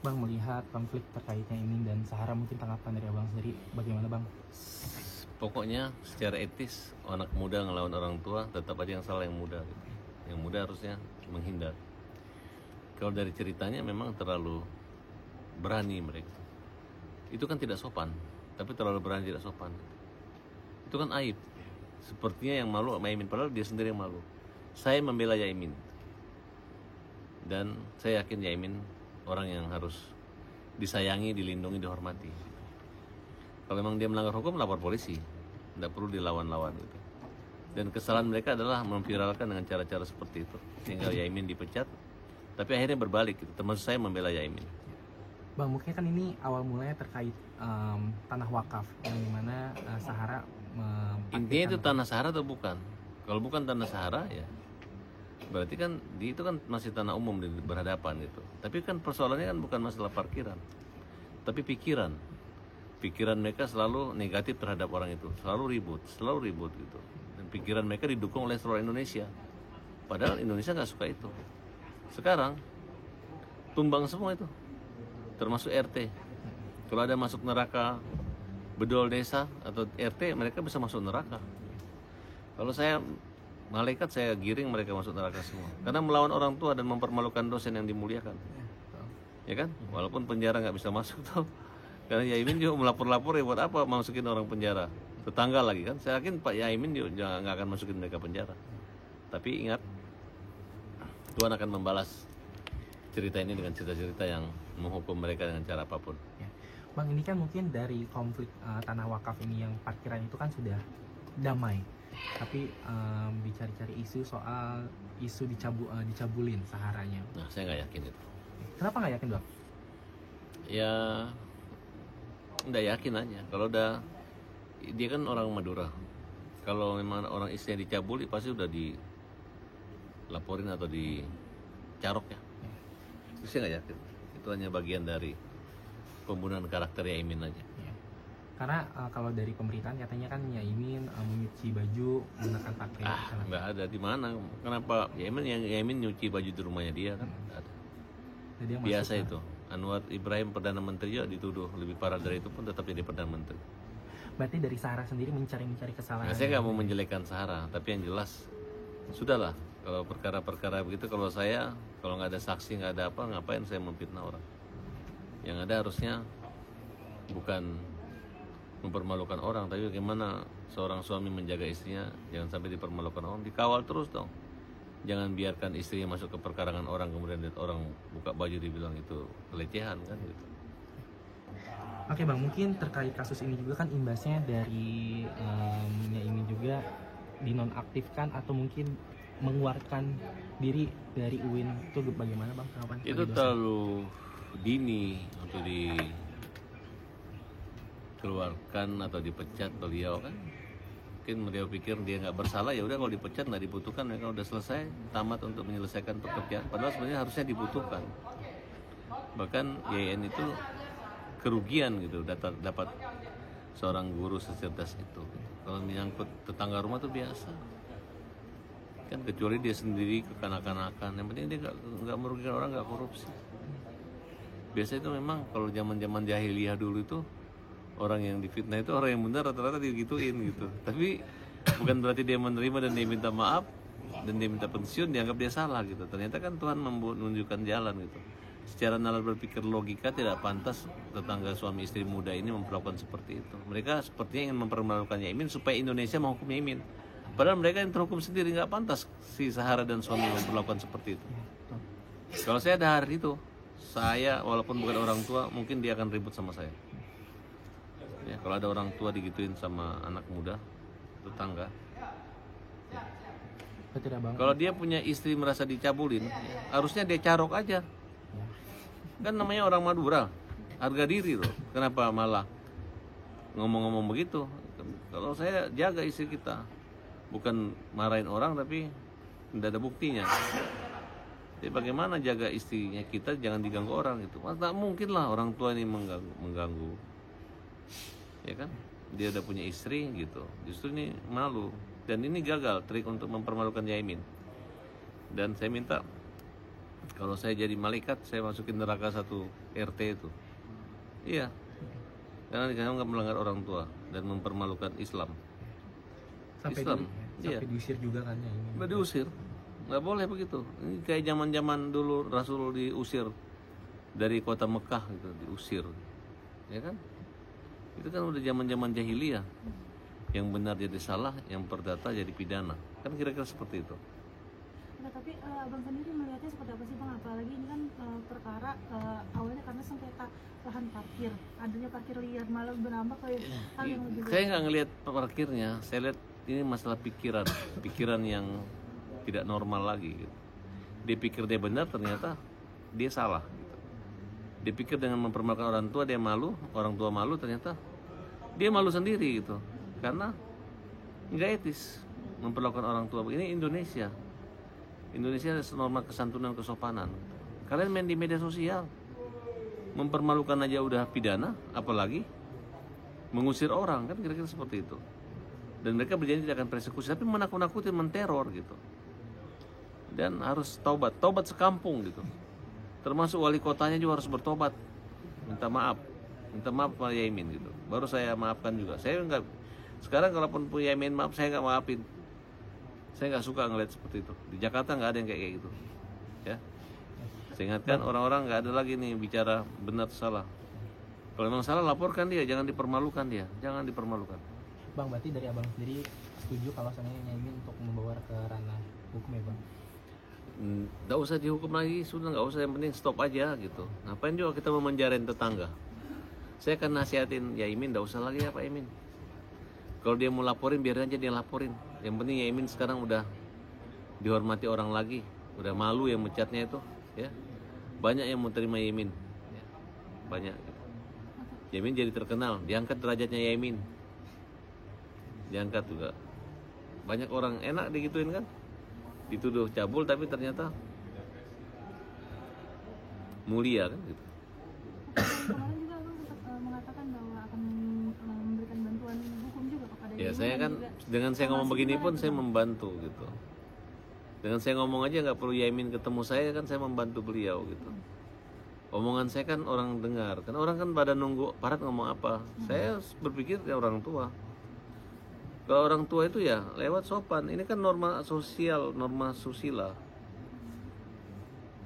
Bang, melihat konflik terkait Yaimin dan Sahara, mungkin tanggapan dari abang sendiri bagaimana bang? Pokoknya secara etis anak muda ngelawan orang tua tetap aja yang salah yang muda gitu. Yang muda harusnya menghindar. Kalau dari ceritanya memang terlalu berani mereka. Itu kan tidak sopan, tapi terlalu berani tidak sopan. Itu kan aib. Sepertinya yang malu sama Yaimin, padahal dia sendiri yang malu. Saya membela Yaimin. Dan saya yakin Yaimin orang yang harus disayangi, dilindungi, dihormati. Kalau memang dia melanggar hukum, lapor polisi. Tidak perlu dilawan-lawan gitu. Dan kesalahan mereka adalah memviralkan dengan cara-cara seperti itu, sehingga Yaimin dipecat. Tapi akhirnya berbalik gitu. Termasuk saya membela Yaimin. Bang, mungkin kan ini awal mulanya terkait tanah wakaf yang dimana Sahara Intinya itu tanah Sahara atau bukan? Kalau bukan tanah Sahara ya berarti kan itu kan masih tanah umum berhadapan gitu. Tapi kan persoalannya kan bukan masalah parkiran, tapi pikiran mereka selalu negatif terhadap orang itu, selalu ribut gitu. Dan pikiran mereka didukung oleh seluruh Indonesia, padahal Indonesia nggak suka itu. Sekarang tumbang semua itu, termasuk RT. Kalau ada masuk neraka bedol desa atau RT, mereka bisa masuk neraka. Kalau saya malaikat, saya giring mereka masuk neraka semua. Karena melawan orang tua dan mempermalukan dosen yang dimuliakan. Ya kan? Walaupun penjara nggak bisa masuk tuh. Karena Yaimin juga melapor-lapor ya buat apa masukin orang penjara. Tetangga lagi kan. Saya yakin Pak Yaimin juga nggak akan masukin mereka penjara. Tapi ingat, Tuhan akan membalas cerita ini dengan cerita-cerita yang menghukum mereka dengan cara apapun. Ya. Bang, ini kan mungkin dari konflik tanah wakaf ini yang parkiran itu kan sudah damai. Tapi dicari-cari isu soal isu dicabulin Saharanya. Nah, saya nggak yakin itu. Kenapa nggak yakin bang? Ya, nggak yakin aja. Kalau dia kan orang Madura. Kalau memang orang istrinya dicabuli, pasti udah dilaporin atau dicarok ya. Itu saya nggak yakin. Itu hanya bagian dari pembunuhan karakter Yaimin aja. Ya. Karena kalau dari pemberitaan katanya kan Yaimin menyuci baju menggunakan pakaian. Nggak ada di mana. Kenapa Yaimin nyuci baju di rumahnya dia kan? Nggak ada. Jadi yang Biasa masuk, itu. Anwar Ibrahim Perdana Menteri juga dituduh lebih parah dari itu pun tetap jadi Perdana Menteri. Berarti dari Sahara sendiri mencari kesalahan. Nah, saya nggak mau menjelekkan Sahara, tapi yang jelas sudahlah. Kalau perkara-perkara begitu, kalau nggak ada saksi, nggak ada apa, ngapain saya memfitnah orang? Yang ada harusnya bukan mempermalukan orang, tapi bagaimana seorang suami menjaga istrinya jangan sampai dipermalukan orang, dikawal terus dong. Jangan biarkan istrinya masuk ke perkarangan orang, kemudian lihat orang buka baju dibilang itu pelecehan kan gitu. Oke bang, mungkin terkait kasus ini juga kan imbasnya dari Yaimin juga dinonaktifkan atau mungkin mengeluarkan diri dari UIN, itu bagaimana bang? Itu terlalu dini untuk dikeluarkan atau dipecat beliau kan. Mungkin beliau pikir dia nggak bersalah, ya udah kalau dipecat nggak dibutuhkan, mereka udah selesai tamat untuk menyelesaikan pekerjaan. Padahal sebenarnya harusnya dibutuhkan. Bahkan YN itu kerugian gitu dapat seorang guru secerdas itu. Kalau menyangkut tetangga rumah tuh biasa. Kan kecuali dia sendiri kekanak-kanakan, yang penting dia nggak merugikan orang, nggak korupsi. Biasa itu memang kalau zaman jahiliyah dulu itu orang yang difitnah itu orang yang benar rata-rata digituin gitu. Tapi bukan berarti dia menerima dan dia minta maaf dan dia minta pensiun dianggap dia salah gitu. Ternyata kan Tuhan menunjukkan jalan gitu. Secara nalar berpikir logika tidak pantas tetangga suami istri muda ini memperlakukan seperti itu. Mereka sepertinya ingin mempermalukan Yaimin supaya Indonesia menghukum Yaimin. Padahal mereka yang terhukum sendiri, nggak pantas si Sahara dan suami memperlakukan seperti itu. Kalau saya ada hari itu, saya walaupun bukan orang tua, mungkin dia akan ribut sama saya. Ya, kalau ada orang tua digituin sama anak muda, tetangga. Ya. Kalau dia punya istri merasa dicabulin, harusnya dia carok aja. Kan namanya orang Madura, harga diri loh. Kenapa malah ngomong-ngomong begitu? Kalau saya jaga istri kita, bukan marahin orang tapi tidak ada buktinya. Jadi bagaimana jaga istrinya kita jangan diganggu orang gitu. Mas, tak mungkin lah orang tua ini mengganggu. Ya kan? Dia udah punya istri gitu. Justru ini malu. Dan ini gagal trik untuk mempermalukan Yaimin. Dan saya minta Kalau saya jadi malaikat, saya masukin neraka satu RT itu. Iya, karena saya nggak melanggar orang tua dan mempermalukan Islam. Islam, iya. Sampai diusir juga kan ya ini. Nggak diusir, nggak boleh begitu. Ini kayak zaman dulu Rasul diusir dari kota Mekah gitu, diusir, ya kan? Itu kan udah zaman jahiliyah. Yang benar jadi salah, yang perdata jadi pidana. Kan kira-kira seperti itu. Nah, tapi abang sendiri melihatnya seperti apa sih bang? Apalagi ini kan perkara awalnya karena sengketa lahan parkir, adanya parkir liar malah bernambah kayak hal yang lebih Saya nggak ngelihat parkirnya, saya lihat ini masalah pikiran yang tidak normal lagi. Gitu. Dia pikir dia benar, ternyata dia salah. Gitu. Dia pikir dengan mempermalukan orang tua dia malu, orang tua malu, ternyata dia malu sendiri gitu. Karena nggak etis memperlakukan orang tua. Ini Indonesia ada norma kesantunan kesopanan. Kalian main di media sosial mempermalukan aja udah pidana, apalagi mengusir orang, kan kira-kira seperti itu. Dan mereka berjanji tidak akan persekusi, tapi menakut-nakuti, menteror gitu. Dan harus taubat sekampung gitu. Termasuk wali kotanya juga harus bertobat, minta maaf Pak Yaimin gitu. Baru saya maafkan juga. Saya enggak, sekarang kalaupun Pak Yaimin maaf, saya nggak maafin. Saya nggak suka ngeliat seperti itu. Di Jakarta nggak ada yang kayak gitu, ya. Saya ingatkan orang-orang nggak ada lagi nih bicara benar salah. Kalau memang salah laporkan dia, jangan dipermalukan dia, jangan dipermalukan. Bang, berarti dari abang sendiri setuju kalau seandainya Yaimin untuk membawa ke ranah hukum ya bang? Nggak usah dihukum lagi, sudah nggak usah, yang penting stop aja gitu. Ngapain juga kita memenjarain tetangga? Saya akan nasihatin Yaimin, nggak usah lagi ya Pak Yaimin. Kalau dia mau laporin, biar aja dia laporin. Yang penting Yaimin sekarang udah dihormati orang lagi, udah malu yang mecatnya itu, ya. Banyak yang mau terima Yaimin, ya. Banyak. Gitu. Yaimin jadi terkenal, diangkat derajatnya Yaimin, diangkat juga. Banyak orang enak digituin kan, dituduh cabul tapi ternyata mulia kan gitu. kemarin juga abang sempat mengatakan bahwa akan memberikan bantuan hukum juga kepada Ya Yaimin saya dan kan juga dengan saya ngomong begini gimana pun tuh, saya Bang? membantu gitu. Dengan saya ngomong aja nggak perlu Yaimin ketemu saya kan saya membantu beliau gitu. Omongan saya kan orang dengar, kan orang kan pada nunggu aparat ngomong apa. Saya berpikir ya orang tua. Kalau orang tua itu ya lewat sopan. Ini kan norma sosial, norma susila.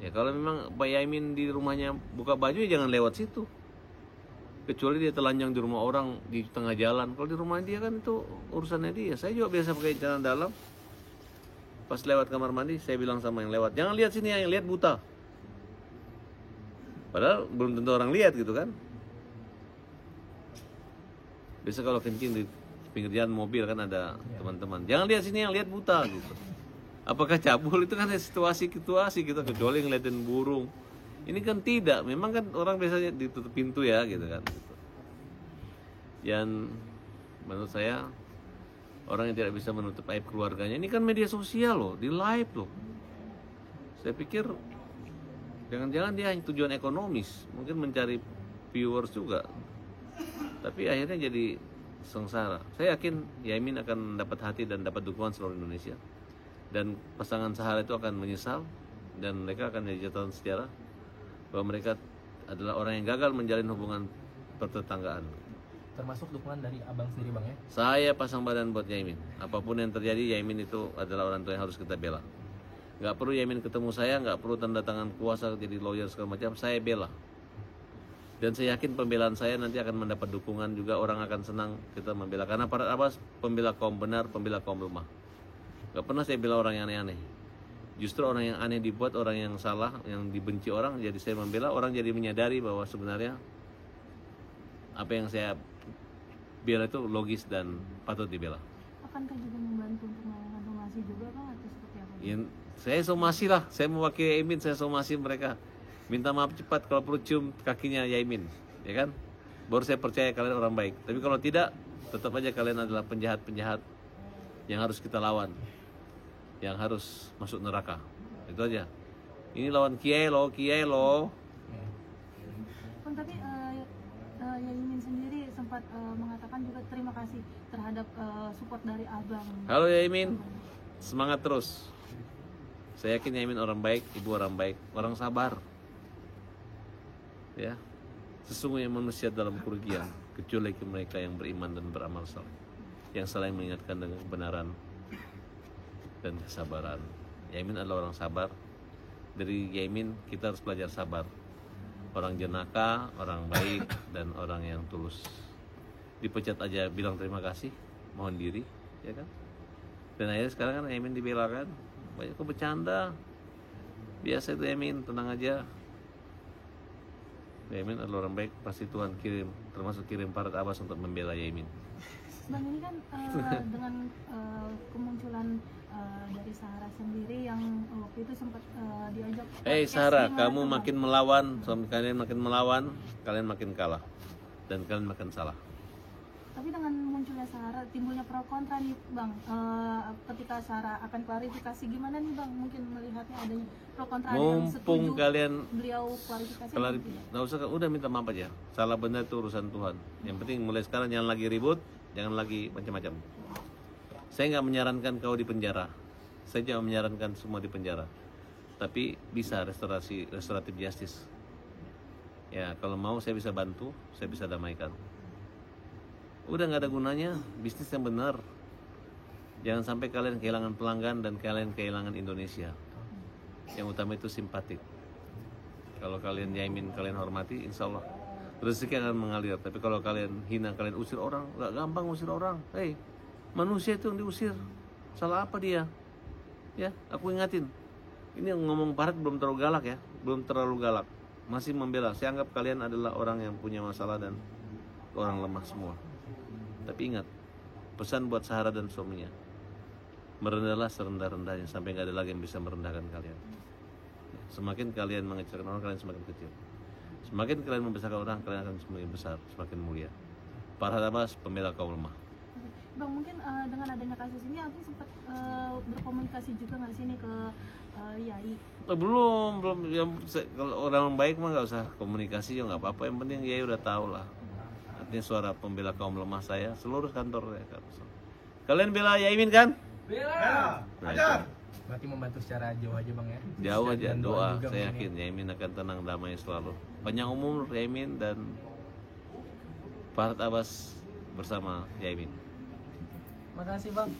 Ya kalau memang Pak Yaimin di rumahnya buka baju ya jangan lewat situ. Kecuali dia telanjang di rumah orang di tengah jalan. Kalau di rumah dia kan itu urusannya dia. Saya juga biasa pakai celana dalam. Pas lewat kamar mandi saya bilang sama yang lewat, jangan lihat sini, yang lihat buta. Padahal belum tentu orang lihat gitu kan. Biasa kalau kencing di pinggir jalan mobil kan ada teman-teman, jangan lihat sini, yang lihat buta gitu. Apakah cabul? Itu kan situasi-situasi kita, kecuali ngeliatin burung. Ini kan tidak, memang kan orang biasanya ditutup pintu ya gitu kan gitu. Dan menurut saya orang yang tidak bisa menutup aib keluarganya, ini kan media sosial loh, di live loh. Saya pikir jangan-jangan dia hanya tujuan ekonomis, mungkin mencari viewers juga, tapi akhirnya jadi sengsara. Saya yakin Yaimin akan dapat hati dan dapat dukungan seluruh Indonesia, dan pasangan Sahara itu akan menyesal dan mereka akan jadi catatan sejarah bahwa mereka adalah orang yang gagal menjalin hubungan pertetanggaan. Termasuk dukungan dari abang sendiri bang ya? Saya pasang badan buat Yaimin. Apapun yang terjadi, Yaimin itu adalah orang tua yang harus kita bela. Nggak perlu Yaimin ketemu saya, nggak perlu tanda tangan kuasa jadi lawyer segala macam, saya bela. Dan saya yakin pembelaan saya nanti akan mendapat dukungan juga, orang akan senang kita membela. Karena para Abbas pembela kaum benar, pembela kaum lemah. Nggak pernah saya bela orang yang aneh-aneh. Justru orang yang aneh dibuat, orang yang salah, yang dibenci orang, jadi saya membela. Orang jadi menyadari bahwa sebenarnya apa yang saya bela itu logis dan patut dibela. Akankah juga membantu untuk melakukan somasi juga bang atau seperti apa? Ya, saya somasi lah, saya mewakili Yaimin, saya somasi mereka. Minta maaf cepat kalau perlu cium kakinya Yaimin, ya kan? Baru saya percaya kalian orang baik. Tapi kalau tidak, tetap aja kalian adalah penjahat-penjahat yang harus kita lawan, yang harus masuk neraka. Itu aja. Ini lawan kiai loh. Bang, tapi Yaimin sendiri sempat mengatakan juga terima kasih terhadap support dari abang. Halo Yaimin, semangat terus. Saya yakin Yaimin orang baik, ibu orang baik, orang sabar. Ya, sesungguhnya manusia dalam kerugian kecuali mereka yang beriman dan beramal saleh, yang saling mengingatkan dengan kebenaran dan kesabaran. Yaimin adalah orang sabar. Dari Yaimin kita harus belajar sabar. Orang jenaka, orang baik, dan orang yang tulus. Dipecat aja bilang terima kasih, mohon diri, ya kan? Dan akhirnya sekarang kan Yaimin dibela kan, banyak kok bercanda. Biasa itu Yaimin, tenang aja. Yaimin adalah orang baik, pasti Tuhan kirim, termasuk kirim Farhad Abbas untuk membela Yaimin. Bang, ini kan dengan kemunculan dari Sahara sendiri yang waktu itu sempat diajak. Sarah, kamu makin melawan, suami kalian makin melawan, kalian makin kalah, dan kalian makin salah. Tapi dengan munculnya Sahara, timbulnya pro kontra nih Bang. Ketika Sahara akan klarifikasi, gimana nih Bang? Mungkin melihatnya adanya pro kontra, ada yang Mumpung setuju kalian beliau klarifikasi. nggak usah, udah minta maaf aja. Salah benar itu urusan Tuhan. Yang penting mulai sekarang jangan lagi ribut, jangan lagi macam-macam. Saya nggak menyarankan kau di penjara. Saya cuma menyarankan semua di penjara. Tapi bisa restoratif justice. Ya, kalau mau saya bisa bantu, saya bisa damaikan. Udah nggak ada gunanya bisnis yang benar. Jangan sampai kalian kehilangan pelanggan dan kalian kehilangan Indonesia. Yang utama itu simpatik. Kalau kalian Yaimin, kalian hormati, insya Allah rezeki akan mengalir. Tapi kalau kalian hina, kalian usir orang, nggak gampang usir orang. Hei, manusia itu yang diusir. Salah apa dia? Ya, aku ingatin. Ini yang ngomong Farhad belum terlalu galak ya, belum terlalu galak. Masih membela. Saya anggap kalian adalah orang yang punya masalah dan orang lemah semua. Tapi ingat, pesan buat Sahara dan suaminya, merendahlah serendah-rendahnya sampai nggak ada lagi yang bisa merendahkan kalian. Semakin kalian mengecilkan orang, kalian semakin kecil. Semakin kalian membesarkan orang, kalian akan semakin besar, semakin mulia. Farhad Abbas, pembela kaum lemah. Bang, mungkin dengan adanya kasus ini aku sempat berkomunikasi juga nggak sih nih ke Yai? Belum. Kalau orang baik mah nggak usah komunikasi ya nggak apa-apa. Yang penting Yai udah tahu lah. Artinya suara pembela kaum lemah saya seluruh kantor ya. Kalian bela Yaimin kan? Bela. Ajar. Berarti membantu secara jauh aja Bang ya? Jauh aja, Dan doa. juga Saya mungkin yakin Yaimin akan tenang, damai selalu. Panjang umur Yaimin dan Farhad Abbas bersama Yaimin. Makasih Bang.